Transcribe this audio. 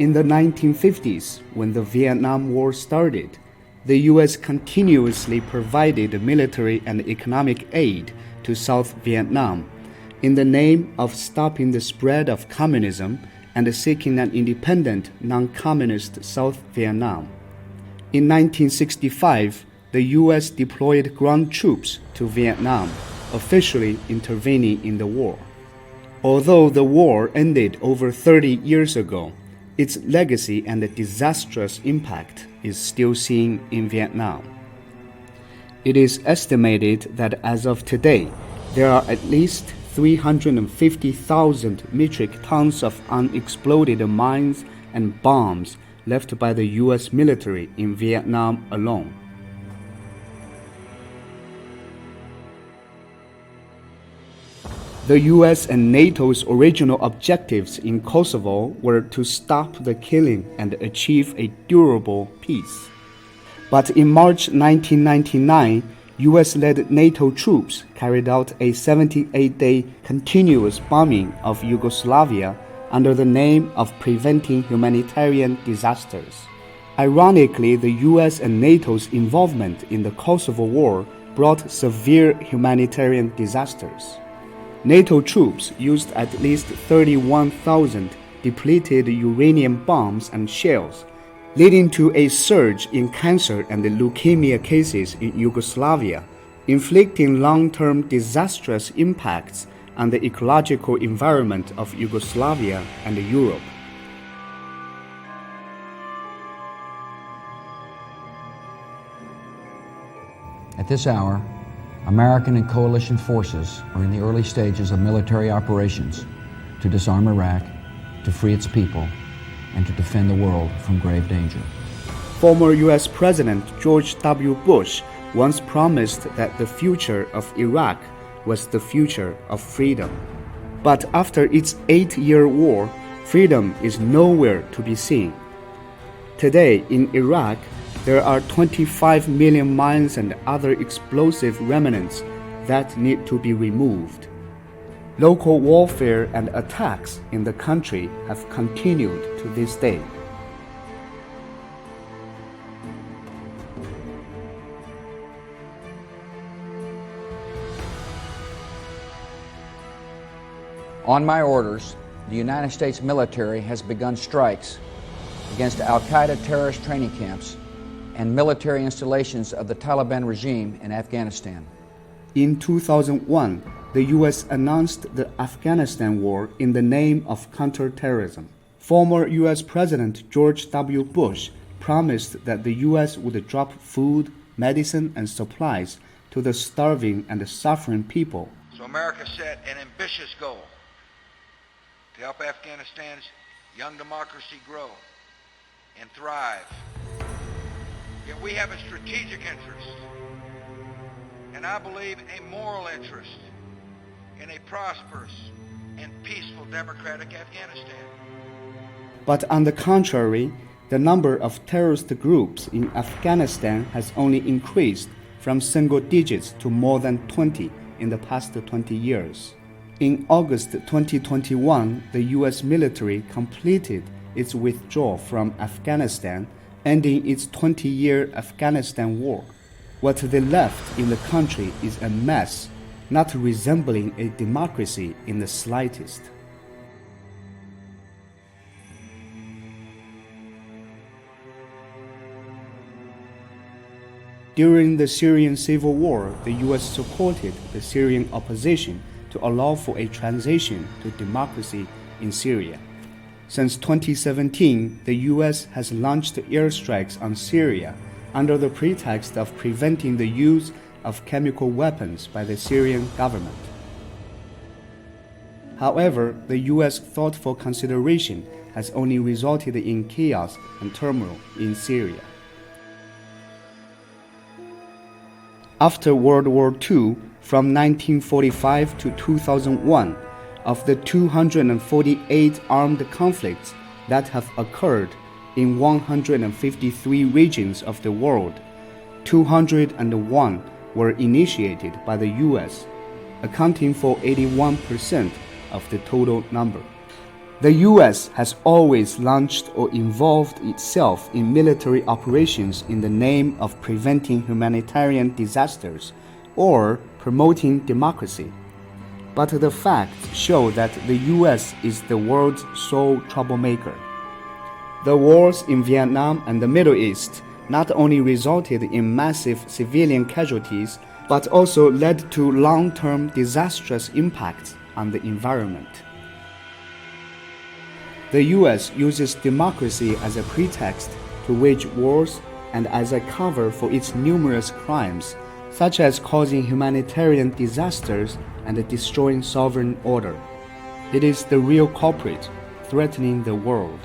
In the 1950s, when the Vietnam War started, the US continuously provided military and economic aid to South Vietnam in the name of stopping the spread of communism and seeking an independent, non-communist South Vietnam. In 1965, the US deployed ground troops to Vietnam, officially intervening in the war. Although the war ended over 30 years ago, its legacy and the disastrous impact is still seen in Vietnam. It is estimated that as of today, there are at least 350,000 metric tons of unexploded mines and bombs left by the US military in Vietnam alone. The US and NATO's original objectives in Kosovo were to stop the killing and achieve a durable peace. But in March 1999, US-led NATO troops carried out a 78-day continuous bombing of Yugoslavia under the name of preventing humanitarian disasters. Ironically, the US and NATO's involvement in the Kosovo War brought severe humanitarian disasters. NATO troops used at least 31,000 depleted uranium bombs and shells, leading to a surge in cancer and leukemia cases in Yugoslavia, inflicting long-term disastrous impacts on the ecological environment of Yugoslavia and Europe. At this hour, American and coalition forces are in the early stages of military operations to disarm Iraq, to free its people, and to defend the world from grave danger. Former US President George W. Bush once promised that the future of Iraq was the future of freedom. But after its 8-year war, freedom is nowhere to be seen. Today in Iraq, there are 25 million mines and other explosive remnants that need to be removed. Local warfare and attacks in the country have continued to this day. On my orders, the United States military has begun strikes against Al-Qaeda terrorist training camps and military installations of the Taliban regime in Afghanistan. In 2001, the US announced the Afghanistan War in the name of counterterrorism. Former US President George W. Bush promised that the US would drop food, medicine, and supplies to the starving and suffering people. So America set an ambitious goal to help Afghanistan's young democracy grow and thrive. Yet we have a strategic interest, and I believe a moral interest, in a prosperous and peaceful democratic Afghanistan. But on the contrary, the number of terrorist groups in Afghanistan has only increased from single digits to more than 20 in the past 20 years. In August 2021, the US military completed its withdrawal from Afghanistan, ending its 20-year Afghanistan War. What they left in the country is a mess, not resembling a democracy in the slightest. During the Syrian civil war, the US supported the Syrian opposition to allow for a transition to democracy in Syria. Since 2017, the US has launched airstrikes on Syria under the pretext of preventing the use of chemical weapons by the Syrian government. However, the US thoughtful consideration has only resulted in chaos and turmoil in Syria. After World War II, from 1945 to 2001, of the 248 armed conflicts that have occurred in 153 regions of the world, 201 were initiated by the US, accounting for 81% of the total number. The US has always launched or involved itself in military operations in the name of preventing humanitarian disasters or promoting democracy. But the facts show that the US is the world's sole troublemaker. The wars in Vietnam and the Middle East not only resulted in massive civilian casualties, but also led to long-term disastrous impacts on the environment. The US uses democracy as a pretext to wage wars and as a cover for its numerous crimes, such as causing humanitarian disasters and destroying sovereign order. It is the real culprit, threatening the world.